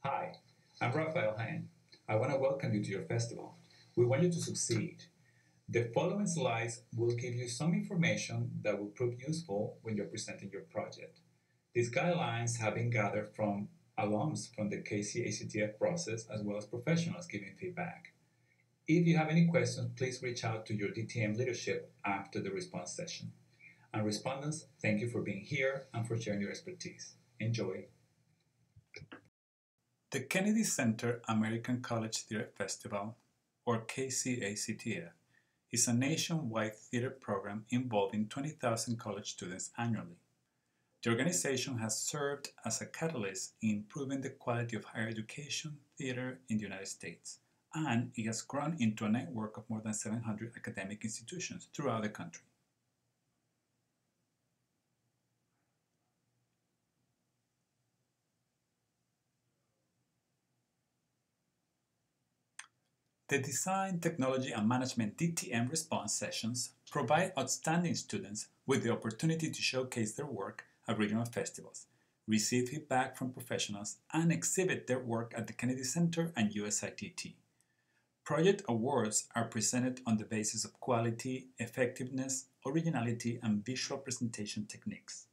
Hi, I'm Rafael Hain. I want to welcome you to your festival. We want you to succeed. The following slides will give you some information that will prove useful when you're presenting your project. These guidelines have been gathered from alums from the KCACTF process as well as professionals giving feedback. If you have any questions, please reach out to your DTM leadership after the response session. And respondents, thank you for being here and for sharing your expertise. Enjoy. The Kennedy Center American College Theater Festival, or KCACTF, is a nationwide theater program involving 20,000 college students annually. The organization has served as a catalyst in improving the quality of higher education theater in the United States, and it has grown into a network of more than 700 academic institutions throughout the country. The Design, Technology, and Management DTM response sessions provide outstanding students with the opportunity to showcase their work at regional festivals, receive feedback from professionals, and exhibit their work at the Kennedy Center and USITT. Project awards are presented on the basis of quality, effectiveness, originality, and visual presentation techniques.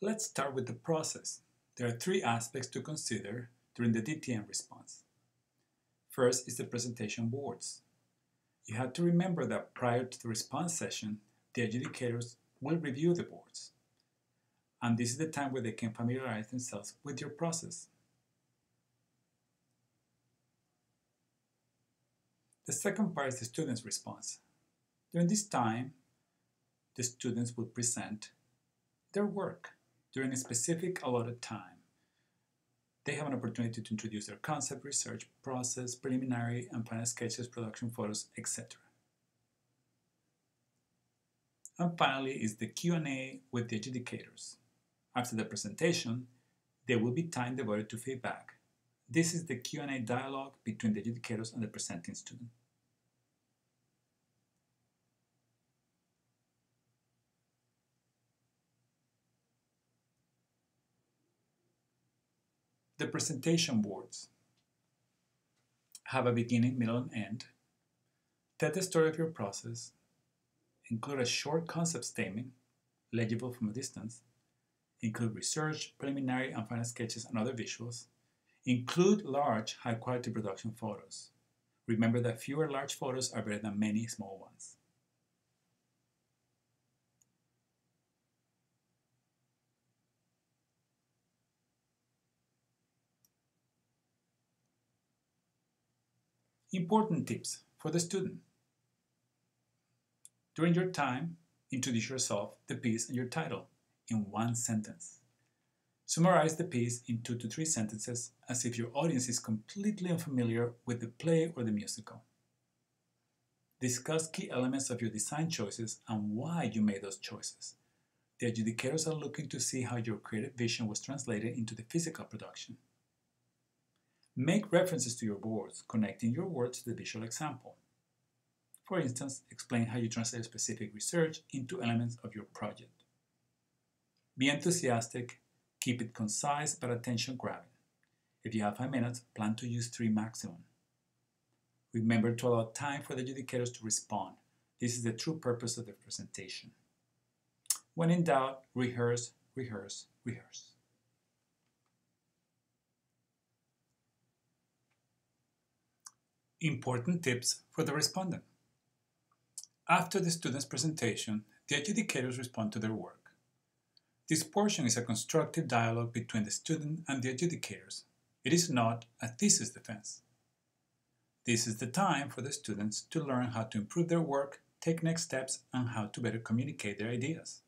Let's start with the process. There are three aspects to consider during the DTM response. First is the presentation boards. You have to remember that prior to the response session, the adjudicators will review the boards. And this is the time where they can familiarize themselves with your process. The second part is the student's response. During this time, the students will present their work during a specific allotted time. They have an opportunity to introduce their concept, research, process, preliminary and final sketches, production photos, etc. And finally is the Q&A with the adjudicators. After the presentation, there will be time devoted to feedback. This is the Q&A dialogue between the adjudicators and the presenting student. The presentation boards have a beginning, middle, and end. Tell the story of your process. Include a short concept statement, legible from a distance. Include research, preliminary and final sketches and other visuals. Include large, high-quality production photos. Remember that fewer large photos are better than many small ones. Important tips for the student. During your time, introduce yourself, the piece, and your title in one sentence. Summarize the piece in 2 to 3 sentences as if your audience is completely unfamiliar with the play or the musical. Discuss key elements of your design choices and why you made those choices. The adjudicators are looking to see how your creative vision was translated into the physical production. Make references to your boards, connecting your words to the visual example. For instance, explain how you translate specific research into elements of your project. Be enthusiastic, keep it concise but attention-grabbing. If you have 5 minutes, plan to use 3 maximum. Remember to allow time for the adjudicators to respond. This is the true purpose of the presentation. When in doubt, rehearse, rehearse, rehearse. Important tips for the respondent. After the student's presentation, the adjudicators respond to their work. This portion is a constructive dialogue between the student and the adjudicators. It is not a thesis defense. This is the time for the students to learn how to improve their work, take next steps, and how to better communicate their ideas.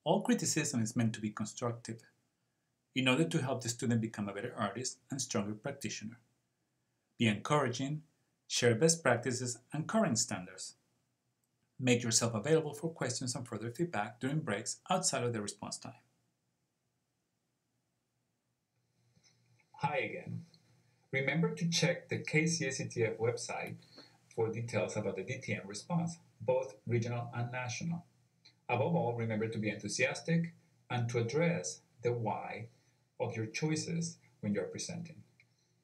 All criticism is meant to be constructive in order to help the student become a better artist and stronger practitioner. Be encouraging, share best practices and current standards. Make yourself available for questions and further feedback during breaks outside of the response time. Hi again. Remember to check the KCACTF website for details about the DTM response, both regional and national. Above all, remember to be enthusiastic and to address the why of your choices when you're presenting.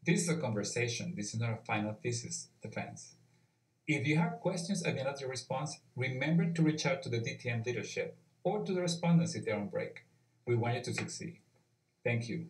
This is a conversation. This is not a final thesis defense. If you have questions at the end of the response, remember to reach out to the DTM leadership or to the respondents if they're on break. We want you to succeed. Thank you.